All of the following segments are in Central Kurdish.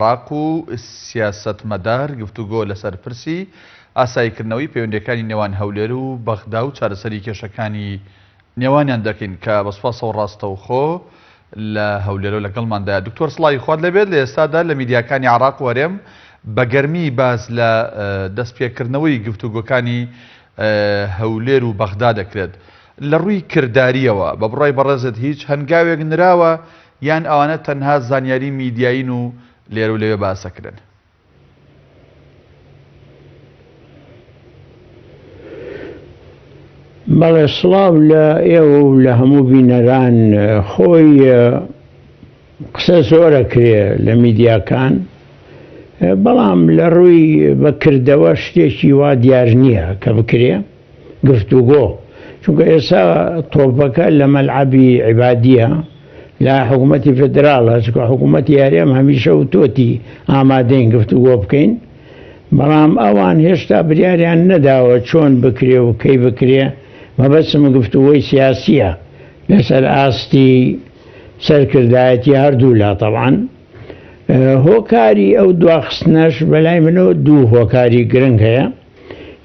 عراق و سیاسەتمەدار گفتوگۆ لەسەر پرسی ئاساییکردنەوەی پەیوەندیەکانی نێوان هەولێر و بەغدا و چارەسەری کێشەکانی نێوانیان دەکەین کە بەسوپاسەوە ڕاستەوخۆ لە هەولێرە لەگەڵماندایە. دکتۆر سڵاوی خوارد لەبێت لە ئێستادا لە میدیاکانی عراق وەرێم بە گەرمی باز لە دەستپێکردنەوەی گفتوگۆکانی هەولێر و بەغدا دەکرێت. لە ڕووی کردداریەوە بە بڕای بەڕێزت هیچ هەنگاوێک نراوە یان ئەوانە تەنها زانیاری میدیایین و لێرە و لەوێ باسەکردن؟ بەڵێ سڵاو لە ئێوە و لە هەموو بینەران. خۆی قسە زۆرە کرێ لە میدیاکان، بەڵام لە ڕووی بەکردەوە شتێکی وا دیار نییە کە بکرێ گفتوگۆ، چونکە ئێستا تۆپەکە لە مەلعەبی عیبادیە لا حکوومەتی فدراڵە، چونکە حکوومەتی یاریەم هەمیشە و تۆتی ئامادەین گفتوگۆ بکەین، بەڵام ئەوان هێشتا بریاریان نەداوە چۆن بکرێ و کەی بکرێ. مەبەستم گفتوگۆی سیاسیە لەسەر ئاستی سەرکردایەتی هەردوو لا. تەبعاً هۆکاری ئەو دواخستنەش بەلای منەوە دوو هۆکاری گرنگ هەیە.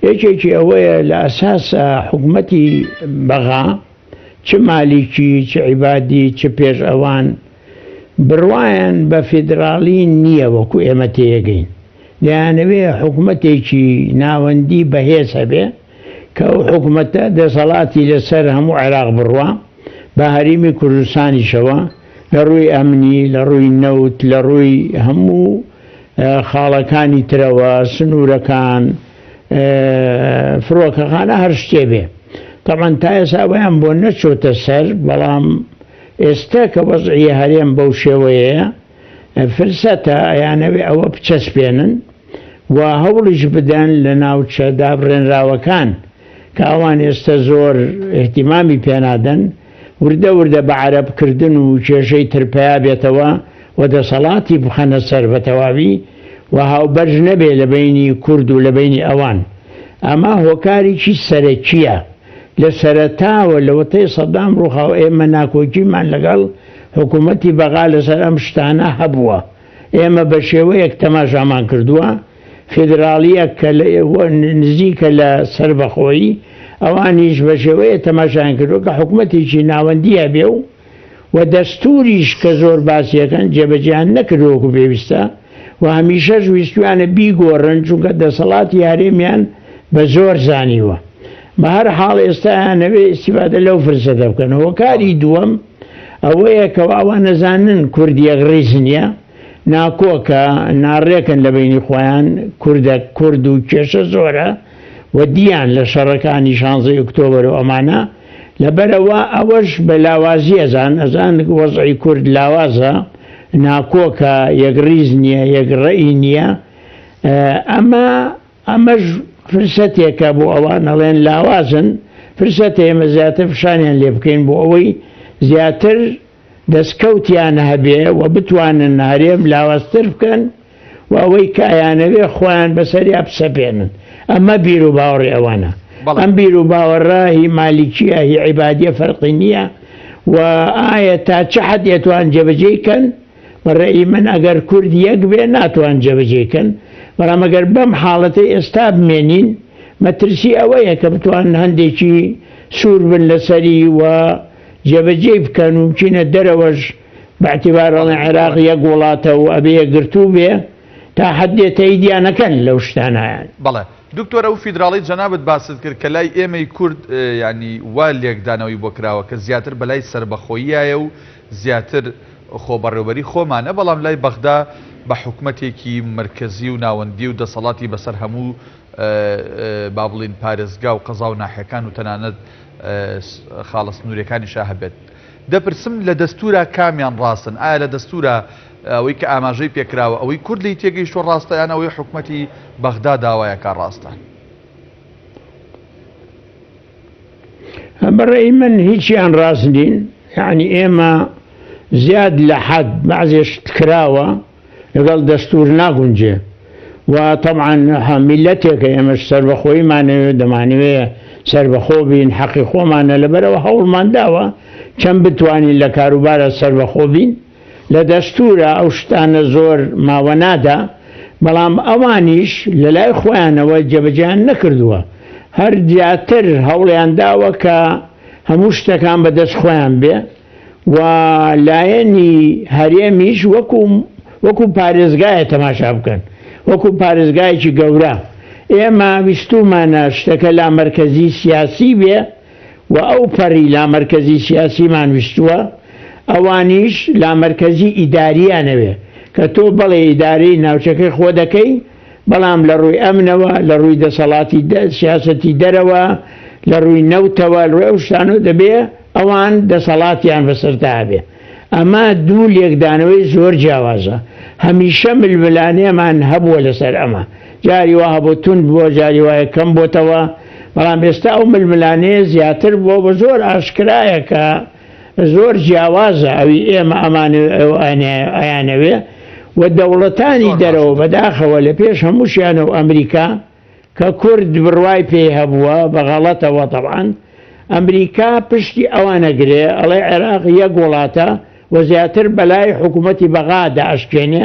یەکێکی ئەوەیە لە ئەساسە حکوومەتی بەغا چ مالیکی چ عیبادی چ پێش ئەوان بڕوایان بە فیدراڵی نییە وەکو ئێمە تێگەین، دەیانەوێ حکوومەتێکی ناوەندی بەهێز هەبێ کە ئەو حکوومەتە دەسەڵاتی لەسەر هەموو عێراق بڕوا بە هەریمی کوردستانیشەوە، لە ڕووی ئەمنی، لە ڕووی نەوت، لە ڕووی هەموو خاڵەکانی ترەوە، سنوورەکان، فرۆکەخانە، هەر شتێ بێ. طبعاً تا ئێستا بەیان بۆ نەچۆتە سەر، بەڵام ئێستا کە وەزعی هەرێم بەو شێوەیە فرسەتە ئەیانەوێ ئەوە بچەسپێنن و هەوڵیش بدەن لە ناوچە دابڕێنراوەکان کە ئەوان ئێستا زۆر احتیمامی پێنادەن، وردە وردە بە عەرەبکردن و کێشەی ترپەیا بێتەوە و دەسەڵاتی بخەنە سەر بە تەواوی و هاوبەرج نەبێ لە بینی کورد و لە بینی ئەوان. ئەمە هۆکارێکی سەرەکیە. لە سەرەتاوە لە وەتەی سەدام ڕووخاو ئێمە ناکۆکیمان لەگەڵ حکوومەتی بەغا لەسەر ئەم شتانە هەبووە. ئێمە بە شێوەیەک تەماشامان کردووە، فیدراڵیە کە نزیکە لە سەربەخۆیی، ئەوانیش بە شێوەیە تەماشایان کردووە کە حکوومەتێکی ناوەندیە بێ و دەستوریش کە زۆر باسیەکەن جێبەجیان نەکردووەکو پێویستە و هەمیشەش ویستویانە بیگۆڕن، چونکە دەسەڵاتی هەرێمیان بە زۆر زانیوە. بە هەر حاڵ ئێستایانەوێ ئیستیفادە لەو فرسەتە بکەن. هۆکاری دووەم ئەوەیە کە ئەوە نەزانن کوردیە غریز نییە، ناکۆکە، ناڕێکن لە بینی خۆیان، کورد و کێشە زۆرە و دییان لە شەڕەکانی 16 ئۆکتۆبەر و ئەمانە. لەبەرەوە ئەوەش بە لاوازی ئەزان وەزعی کورد لاوازە، ناکۆکە، یەکڕیز نییە، یەکڕەئی نییە. ئەمەش فرسەتێکە بۆ ئەوان ئەڵێن لاوازن، فرسەتە ئێمە زیاتر فشانیان لێ بکەین بۆ ئەوەی زیاتر دەستکەوتیان هەبێ و بتوانن هەرێم لاوازتر بکەن و ئەوەی کایانەوێ خۆیان بەسەریا بسەپێنن. ئەمە بیر و باوەڕی ئەوانە. ئەم بیر و باوەڕە هی مالیکیە، هی عیبادیە فەرقی نییە و ئایا تا چه حەد دەتوان جێبەجێکەن؟ بەڕێی من ئەگەر کورد یەک بێ ناتوان جێبەجێکەن، بەڵام ئەگەر بەم حاڵەتەی ئێستا بمێنین مەترسی ئەوەیە کە بتوان هەندێکی سوور بن لەسەری و جێبەجێ بکەن و بچینە دەرەوەش باعتیبارەڵێن عێراق یەک وڵاتە و ئەبێ یەکگرتوو بێ تا حەدێ تەییدیانەکەن لەو شتانایان. بەڵێ دکتۆر، ئەو فیدراڵی جەنابەت باست کرد کە لای ئێمەی کورد ینی وا لێکدانەوەی بۆ کراوە کە زیاتر بەلای سەربەخۆییایە و زیاتر خۆبەڕێوەبەری خۆمانە، بەڵام لای بەغدا بە حکوومەتێکی مرکزی و ناوەندی و دەسەڵاتی بەسەر هەموو با بڵین پارێزگا و قەزا و ناحیەکان و تەنانەت خاڵە سنوورەکانیشا هەبێت. دەپرسم لە دەستورە کامیان ڕاستن؟ ئایا لە دەستورە ئەوەی کە ئاماژەی پێکراوە ئەوەی کورد لی تێگەیشتۆ ڕاستە یان ئەوەی حکوومەتی بەغدا داوایەکە ڕاستە؟ بەڕێی من هیچیان ڕاست نین. یعنی ئێمە زیاد لە حەد بەعزێش کراوە لەگەڵ دەستور ناگونجێ و طبعاً میلەتێکە ئێمەش سەربەخۆیمانەوێت، دەمانوێت سەربەخۆ بین، حەقی خۆمانە، لەبەرەوە هەوڵمان داوە چەند بتوانین لە کاروبارە سەربەخۆ بین لە دەستورە ئەو شتانە زۆر ماوە نادا، بەڵام ئەوانیش لە لای خۆیانەوە جێبەجیان نەکردووە، هەر زیاتر هەوڵیان داوە کە هەموو شتەکان بەدەست خۆیان بێ و لایەنی هەرێمیش وەکو پارێزگایە تەماشا بکەن، وەکو پارێزگایەکی گەورە. ئێمە ویستومانە شتەکە لا مەرکەزی سیاسی بێ و ئەو پەڕی لا مەرکەزی سیاسیمان ویستووە، ئەوانیش لا مەرکەزی ئیداریانەوێ کە تۆ بەڵێ ئیدارەی ناوچەکەی خۆ دەکەی، بەڵام لە ڕووی ئەمنەوە، لە ڕووی دەسەڵاتی سیاسەتی دەرەوە، لە ڕووی نەوتەوە، لە ڕووی ئەو شتانە دەبێ ئەوان دەسەڵاتیان بەسەرتا بێ. ئەمە دوو لێکدانەوەی زۆر جیاوازە، هەمیشە ململانێمان هەبووە لەسەر ئەمە، جاری وا هەبوو تند بووە، جاری وایە کەم بۆتەوە، بەڵام ئێستا ئەو ململانەیە زیاتر بووە، بە زۆر ئاشکرایە کە زۆر جیاوازە ئەوی ئێمە ئەیانەوێ و دەوڵەتانی دەرەوە بەداخەوە لە پێش هەمووشیانە و ئەمریکا کە کورد بڕوای پێ هەبووە بەغەڵەتەوە تەبعاً، ئەمریکا پشتی ئەوانەگرێ ئەڵێ عێراق یەک وڵاتە و زیاتر بەلای حکوومەتی بەغادا ئەشکێنێ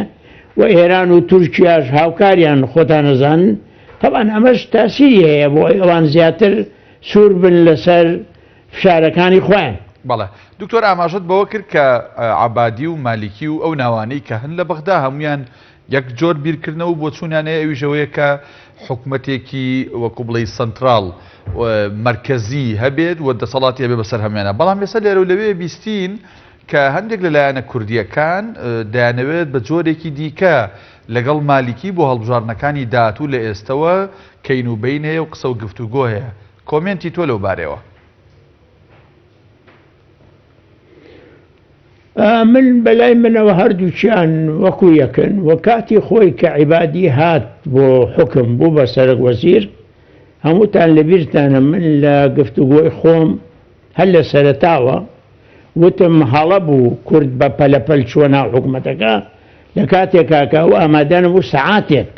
و ئێران و تورکیاش هاوکاریان خۆتان نەزانن. تەبعاً ئەمەش تاسیری هەیە بۆ ئەوان زیاتر سوور بن لەسەر فشارەکانی خۆیان. بەڵێ دکتۆر ئاماژەت بەوە کرد کە عەبادی و مالیکی و ئەو ناوانەی کە هەن لە بەغدا هەمویان یەک جۆر بیرکردنەوە بۆ چوونیانەیە ئەویژەوەیە کە حکوومەتێکی وەکو بڵێ سنترال مرکزی هەبێت و دەسەڵاتی هەبێ بەسەر هەمویانە. بەڵام ێستا لێرە و لەوێ بیستین کە هەندێک لەلایەنە کوردیەکان دەیانەوێت بە جۆرێکی دیکە لەگەڵ مالیکی بۆ هەڵبژارنەکانی داهاتوو لە ئێستەوە کەین و بەین هەیە و قسە و گفتوگۆ هەیە. کۆمنتی تۆ لەو بارەوە؟ من بەلای منەوە هەردووچیان وەکو یەکن و کاتی خۆی کە عیبادی هات بۆ حکم بوو بە سەرک وەزیر، هەمووتان لەبیرتانە من لە گفتوگۆی خۆم هەر لە سەرەتاوە وتم هەڵە بوو کورد بە پەلەپەل چووە ناو حکوومەتەکە لە کاتێکا کە ئەو ئامادەنە بوو سەعاتێک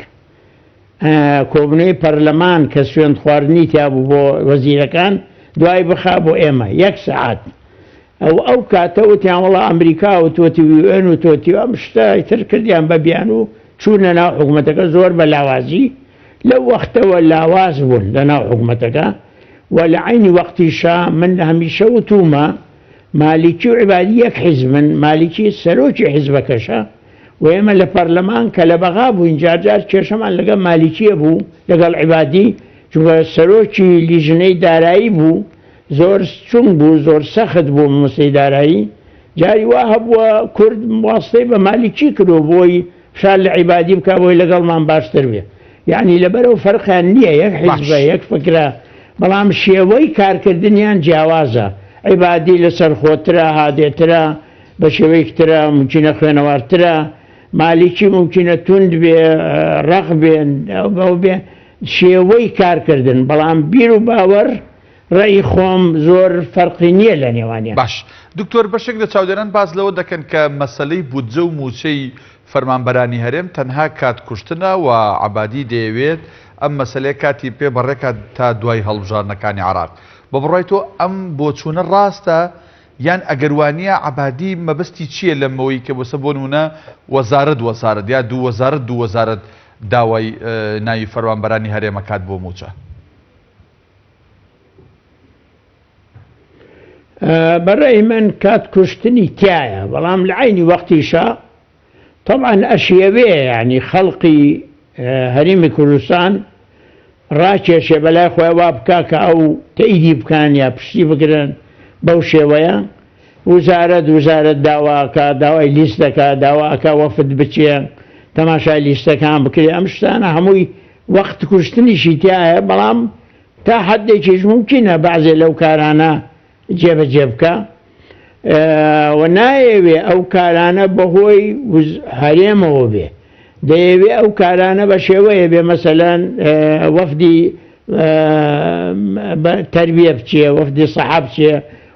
کۆبنەی پەرلەمان کە سوێند خواردنی تیا بوو بۆ وەزیرەکان دوای بخا بۆ ئێمە 1 سەعات. ئەو کاتە وتیان وەڵا ئەمریکا و تۆتی UN و تۆتی ئەم شتە تر کردیان بە بیان و چوونە ناو حکوومەتەکە زۆر بە لاوازی. لەو وەختەوە لاواز بوون لە ناو حکوومەتەکە و لە عینی وەختیشا من هەمیشە وتومە مالیکی و عیبادی یەک حیزبن، مالیکی سەرۆکی حیزبەکەشە و ئێمە لە پەرلەمان کە لە بەغا بووین جارجار کێشەمان لەگەڵ مالیکیە بوو لەگەڵ عیبادی، چونکە سەرۆکی لیژنەی دارایی بوو، زۆر چوون بوو، زۆر سەخت بوو مەسەی دارایی. جاری وا هەبووە کورد واستەی بە مالیکی کردو بۆی فشار لە عیبادی بکە بۆی لەگەڵمان باشتر بێ. یعنی لەبەرەوە فەرقیان نییە، یەک حیزبە یەک فکرە، بەڵام شێوەی کارکردنیان جیاوازە. عیبادی لەسەر خۆترە، هادێترە، بە شێوەیەکترە، ممکنە خوێنەوارترە، مالیکی ممکنە توند بێ، ڕەق بێن، بەو بێ شێوەی کارکردن. بەڵام بیر و باوەڕ ڕێی خۆم زۆر فەرقی نییە لە نێوانیان. باش دکتۆر بەشێک لە چاودێران باز لەوە دەکەن کە مەسەلەی بودجە و موچەی فەرمانبەرانی هەرێم تەنها کات کوشتنە و عەبادی دەیەوێت ئەم مەسەلەیە کاتی پێ بەڕێکات تا دوای هەڵبژارنەکانی عێراق. بە بڕای تۆ ئەم بۆچوونە ڕاستە یان ئەگەروانیە عەبادی مەبەستی چییە لەمەوەی کە بۆسە بۆ نمونە وەزارەت یا دوو وەزارەت داوای ناوی فەرمانبەرانی هەرێمە کات بۆ موچە؟ بەڕێی من کات کوشتنی تایە، بەڵام لە عینی وەختیشە طبعا ئەشیەوێ ینی خەڵقی هەرێمی کوردستان ڕاکێشێ بەلای خۆی وا بکا کە ئەو تەئیدی بکان یا پشتی بگرن بەو شێوەیە. وزارەت داواکە، داوای لیستەکە، داواکە وەفد بچێ تەماشای لیستەکان بکرێ. ئەم شتانە هەمووی وەخت کوشتنیشی تایە، بەڵام تا حەدێکیش ممکنە بەعزێ لەو کارانە جێبەجێ بکە و نایەوێ ئەو کارانە بەهۆی هەرێمەوە بێ. دەیەوێ ئەو کارانە بە شێوەیە بێ، مەسەلەن وەفدی تەربیە بچێ، وەفدی سەحا بچێ،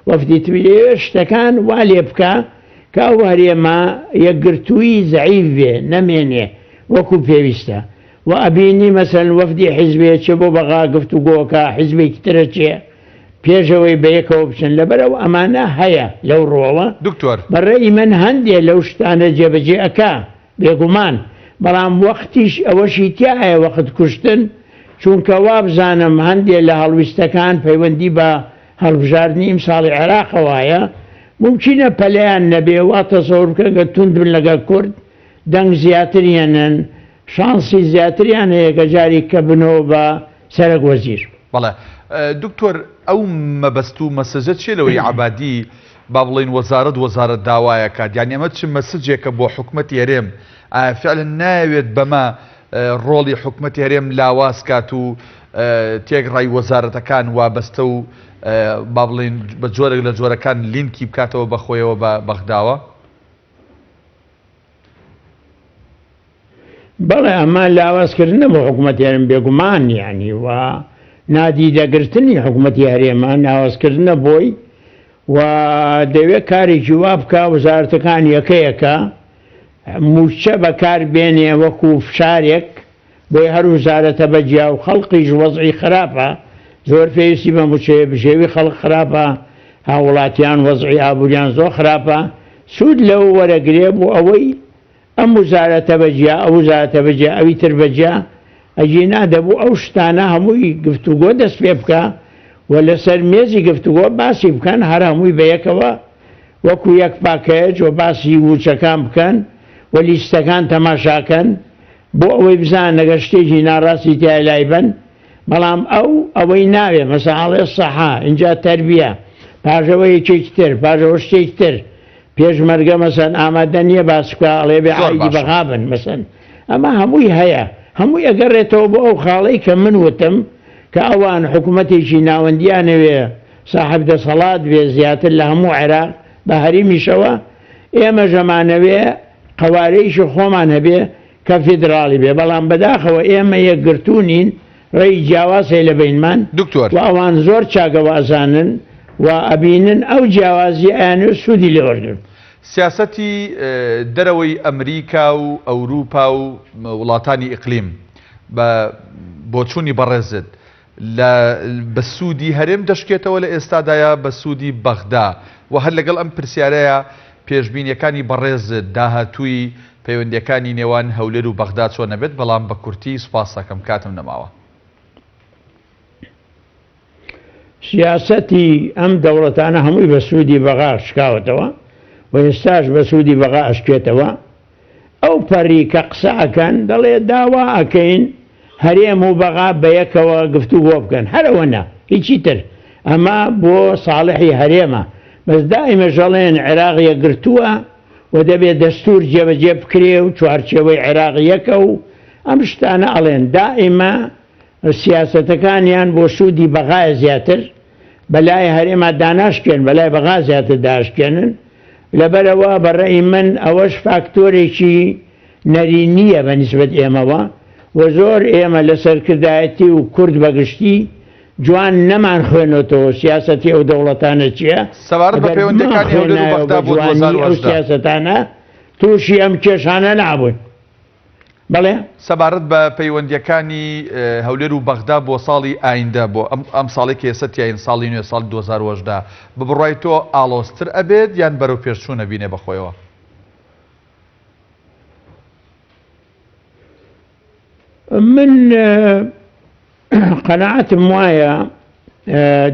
وەفدی تبیێ، شتەکان وا لێ بکە کە ئەو هەرێمە یەکگرتووی زەعیف بێ، نەمێنێ وەکو پێویستە. و ئەبینی مەسەلەن وەفدی حیزبێ چێ بۆ بەغا گفتوگۆکە، حیزبێکی ترە چێ پێشەوەی بەیەکەوە بچن لەبەرەوە ئەمانە هەیە لەو ڕۆوە دکتۆر بەڕێی من هەندێک لەو شتانە جێبەجێ ئەکا بێگومان بەڵام وەختیش ئەوەشی تایە وەخت کوشتن چونکە وا بزانم هەندێک لە هەڵویستەکان پەیوەندی بە هەڵبژاردننی ئیمساڵی عێراقەوایە ممکنە پەلیان نەبێ وا تەسەوڕ بکە کە توند بن لەگەڵ کورد دەنگ زیاتریانن شانسی زیاتریان هەیە کە جاری کە بنەوە بە سەرک وەزیر. بەڵێ دکتۆر ئەو مەبەست و مەسەجە چێ لەوەی عەبادی با بڵێن وەزارەت داوایە کات یان ئەمە چ مەسەجێکە بۆ حکومەتی هەرێم فعلا ناوێت بەمە ڕۆڵی حکومەتی هەرێم لاواز کات و تێگڕای وەزارەتەکان وابەستە و با بڵێن بە جۆرێک لە جۆرەکان لینکی بکاتەوە بەخۆیەوە بە بەغداوە؟ بەڵێ ئەمە لاوازکردنە بۆ حکومەتی هەرێم بێگومان یانی و نادیدەگرتنی حکومەتی هەرێمە ناوازکردنە بۆی و دەوێت کارێکی وا بکە وەزارەتەکان یەکەیەکە موچە بەکار بێنێ وەکو فشارێک بۆی هەر وزارەتە بەجیا و خەڵقیش وەزعی خراپە زۆر پێویستی بە موچەیە بژێوی خەڵق خراپە هاوڵاتیان وەزعی ئابووریان زۆر خراپە سوود لەو وەرەگرێ بۆ ئەوەی ئەم وزارەتە بەجیا ئەو وزارەتە بەجیا ئەوی تر بەجیا ئەجینا دەبوو ئەو شتانە هەمووی گفتوگۆ دەست پێ بکە و لەسەر مێزی گفتوگۆ باسی بکەن هەر هەمووی بەیەکەوە وەکو یەک پاکەج و باسی وچەکان بکەن و لیستەکان تەماشاکەن بۆ ئەوەی بزان نەگە شتێکی ناڕاستی تیا لای بن بەڵام ئەوەی ناوێ مەساڵێ سەحا اینجا تەربیە پاژەوە یەکێکی تر پاژەوە شتێکی تر پێشمەرگە مەسەن ئامادە نییە باسکە ئەڵێ بێ عایدی بەغابن مەسەن ئەمە هەمووی هەیە هەمووی ئەگەڕێتەوە بۆ ئەو خاڵەی کە من وتم کە ئەوان حکوومەتێکی ناوەندیانەوێ ساحب دەسەڵات بێ زیاتر لە هەموو عێراق بە هەریمیشەوە ئێمە ژەمانەوێ قەوارەیەکی خۆمان هەبێ کە فیدراڵی بێ بەڵام بەداخەوە ئێمە یەکگرتوونین ڕێی جیاوازی لە بینمان دکتۆر و ئەوان زۆر چاگەوازانن و ئەبینن ئەو جیاوازی ئەیانێ سوودی لێوەرگن. سیاسەتی دەرەوەی ئەمریکا و ئەوروپا و وڵاتانی ئیقلیم بۆ چوونی بەڕێزت بە سوودی هەرێم دەشکێتەوە لە ئێستادایە بە سوودی بەغدا و هەر لەگەڵ ئەم پرسیارەیە پێشبینیەکانی بەڕێزت داهاتووی پەیوەندیەکانی نێوان هەولێر و بەغدا چۆن نەبێت بەڵام بە کورتی سوپاس دەکەم کاتم نەماوە. سیاسەتی ئەم دەوڵەتانە هەمووی بە سوودی بەغا شکاوتەوە و ئێستاش بە سوودی بەغا ئەشکێتەوە ئەو پەڕی کە قسە ئەکەن دەڵێ داوا ئەکەین هەرێم و بەغا بەیەکەوە گفتوگۆ بکەن هەرەوە نە هیچی تر ئەمە بۆ ساڵحی هەرێمە بەس دائیمە ژەڵێن عێراق یەکگرتووە و دەبێت دەستور جێبەجێ بکرێ و چوارچێوەی عێراق یەکە و ئەم شتانە ئەڵێن دائیمە سیاسەتەکانیان بۆ سوودی بەغایە زیاتر بەلای هەرێمە داناشکێن بەلای بەغا زیاتر داشکێنن لەبەرەوە بەڕێی من ئەوەش فاکتۆرێکی نەرینیە بە نیسبەت ئێمەوە و زۆر ئێمە لە سەرکردایەتی و کورد بەگشتی جوان نەمان خوێنێتەوە سیاسەتی ئەو دەوڵەتانە چییە سەبارەت بە پەیوەندیەکانی هەولێر و بەغدا بۆ 2018 ئەو سیاسەتانە تووشی ئەم کێشانە نابوون. بەڵێ سەبارەت بە پەیوەندیەکانی هەولێر و بەغدا بۆ ساڵی ئایندە بۆ ئەم ساڵی کە ئێستا تیاین ساڵی نوێ ساڵی 2018 ببڕای تۆ ئاڵۆزتر ئەبێت یان بەرەو پێشچوونە بینێ بەخۆیەوە؟ من قەناعەتم وایە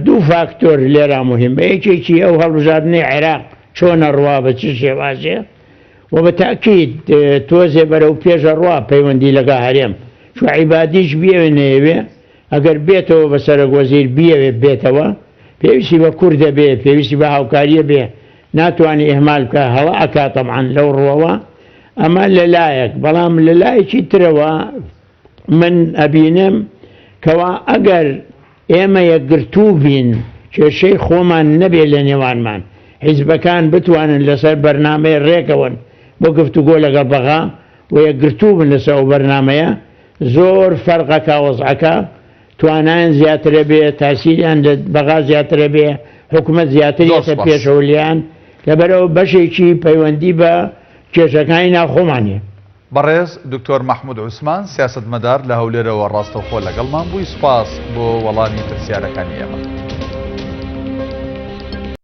دوو فاکتۆر لێرە مهم بە یەکێکی ئەو هەڵبژاردنەی عێراق چۆنە ڕوا بە چ شێوازێ و بەتاکید تۆزێ بەرەو پێشە ڕوا پەیوەندی لەگە هەرێم چوە عیبادیش بیەوێ نەیەوێ ئەگەر بێتەوە بە سەرۆک وەزیر بیەوێ بێتەوە پێویستی بە کوردە بێ پێویستی بە هاوکاریە بێ ناتوانانی ئێهمال بکە هەڵا ئەکا تەمعان لەو ڕۆوە ئەمە لەلایەک بەڵام لەلایەکی ترەوە من ئەبینم کەوا ئەگەر ئێمە یەکگرتوو بین کێشەی خۆمان نەبێت لە نێوانمان حیزبەکان بتوانن لەسەر بەرنامەی ڕێکەوەن بۆ گفتوگۆ لەگەڵ بەغا و یەکگرتوو بن لەسەر ئەو بەرنامەیە زۆر فەرقەکە وەزعەکە توانایان زیاترە بێ تاسیریان لە بەغا زیاترە بێ حکوومەت زیاترێتە پێشەولیان لەبەرەوە بەشێکی پەیوەندی بە کێشەکانی ناوخۆمانیە. بەڕێز دکتۆر مەحموود عوسمان سیاسەتمەدار لە هەولێرەوە ڕاستەوخۆ لەگەڵمان بووی سوپاس بۆ وەڵامی پرسیارەکانی ئێمە.